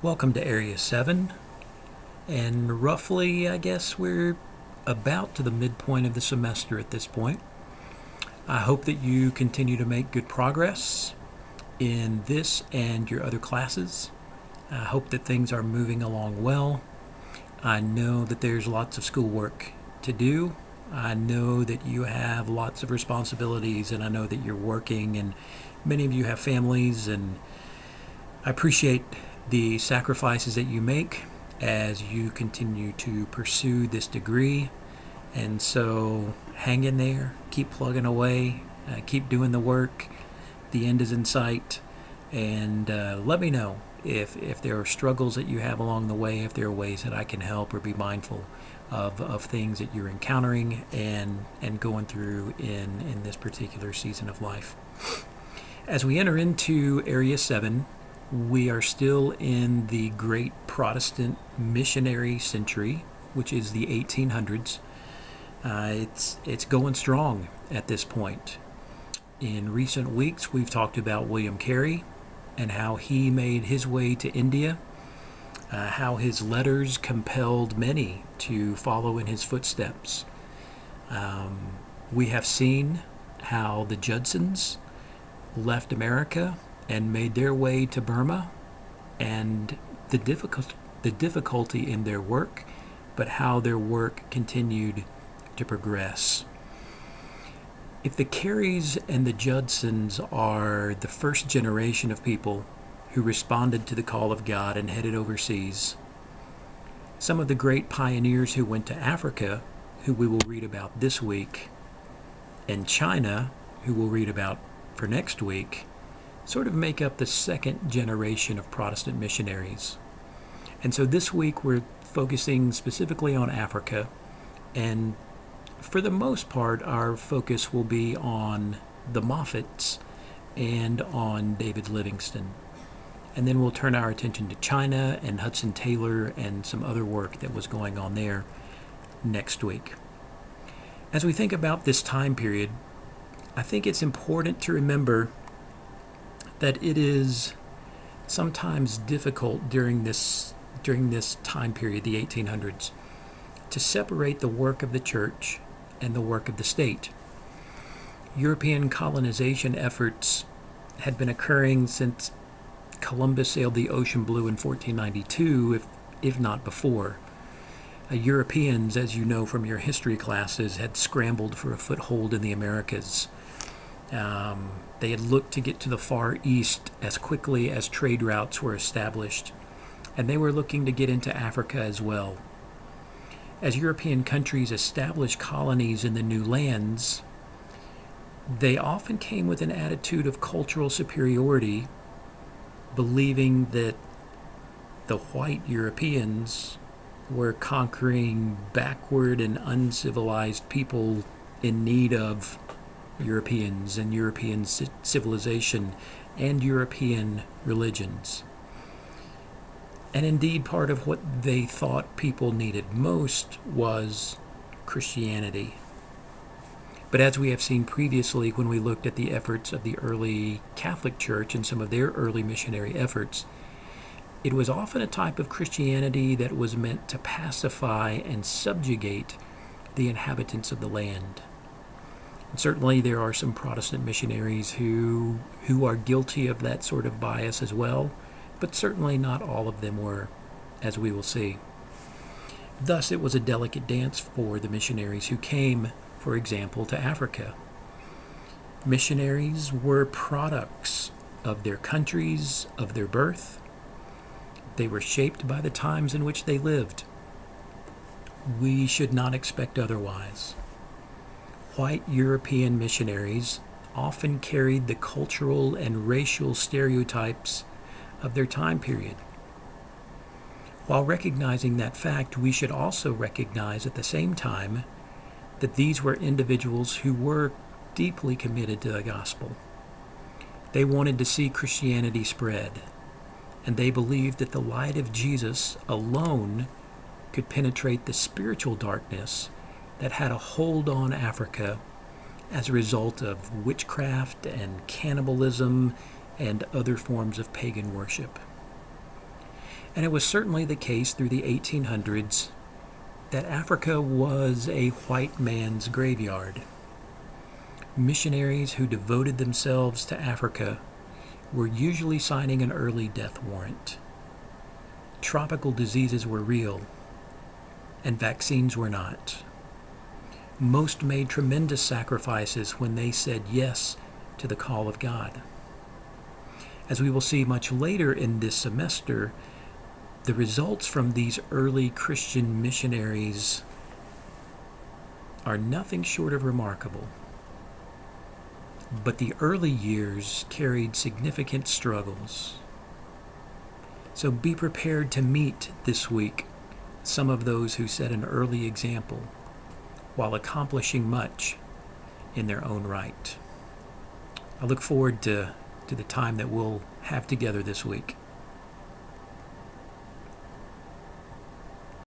Welcome to Area 7, and roughly, I guess, we're about to the midpoint of the semester at this point. I hope that you continue to make good progress in this and your other classes. I hope that things are moving along well. I know that there's lots of schoolwork to do. I know that you have lots of responsibilities, and I know that you're working, and many of you have families, and I appreciate the sacrifices that you make as you continue to pursue this degree. And so hang in there, keep plugging away, keep doing the work. The end is in sight. And let me know if there are struggles that you have along the way, if there are ways that I can help or be mindful of things that you're encountering and going through in this particular season of life. As we enter into Area 7, we are still in the great Protestant missionary century, which is the 1800s. It's going strong at this point. In recent weeks, we've talked about William Carey and how he made his way to India, how his letters compelled many to follow in his footsteps. We have seen how the Judsons left America and made their way to Burma, and the difficulty in their work, but how their work continued to progress. If the Careys and the Judsons are the first generation of people who responded to the call of God and headed overseas, some of the great pioneers who went to Africa, who we will read about this week, and China, who we'll read about for next week, sort of make up the second generation of Protestant missionaries. And so this week we're focusing specifically on Africa, and for the most part our focus will be on the Moffats and on David Livingstone. And then we'll turn our attention to China and Hudson Taylor and some other work that was going on there next week. As we think about this time period, I think it's important to remember that it is sometimes difficult during this time period, the 1800s, to separate the work of the church and the work of the state. European colonization efforts had been occurring since Columbus sailed the ocean blue in 1492, if not before. Europeans, as you know from your history classes, had scrambled for a foothold in the Americas. They had looked to get to the Far East as quickly as trade routes were established, and they were looking to get into Africa as well. As European countries established colonies in the new lands, they often came with an attitude of cultural superiority, believing that the white Europeans were conquering backward and uncivilized people in need of Europeans and European civilization and European religions. And indeed, part of what they thought people needed most was Christianity. But as we have seen previously when we looked at the efforts of the early Catholic Church and some of their early missionary efforts, it was often a type of Christianity that was meant to pacify and subjugate the inhabitants of the land. And certainly there are some Protestant missionaries who are guilty of that sort of bias as well, but certainly not all of them were, as we will see. Thus, it was a delicate dance for the missionaries who came, for example, to Africa. Missionaries were products of their countries, of their birth. They were shaped by the times in which they lived. We should not expect otherwise. White European missionaries often carried the cultural and racial stereotypes of their time period. While recognizing that fact, we should also recognize at the same time that these were individuals who were deeply committed to the gospel. They wanted to see Christianity spread, and they believed that the light of Jesus alone could penetrate the spiritual darkness that had a hold on Africa as a result of witchcraft and cannibalism and other forms of pagan worship. And it was certainly the case through the 1800s that Africa was a white man's graveyard. Missionaries who devoted themselves to Africa were usually signing an early death warrant. Tropical diseases were real, and vaccines were not. Most made tremendous sacrifices when they said yes to the call of God. As we will see much later in this semester, the results from these early Christian missionaries are nothing short of remarkable. But the early years carried significant struggles. So be prepared to meet this week some of those who set an early example while accomplishing much in their own right. I look forward to the time that we'll have together this week.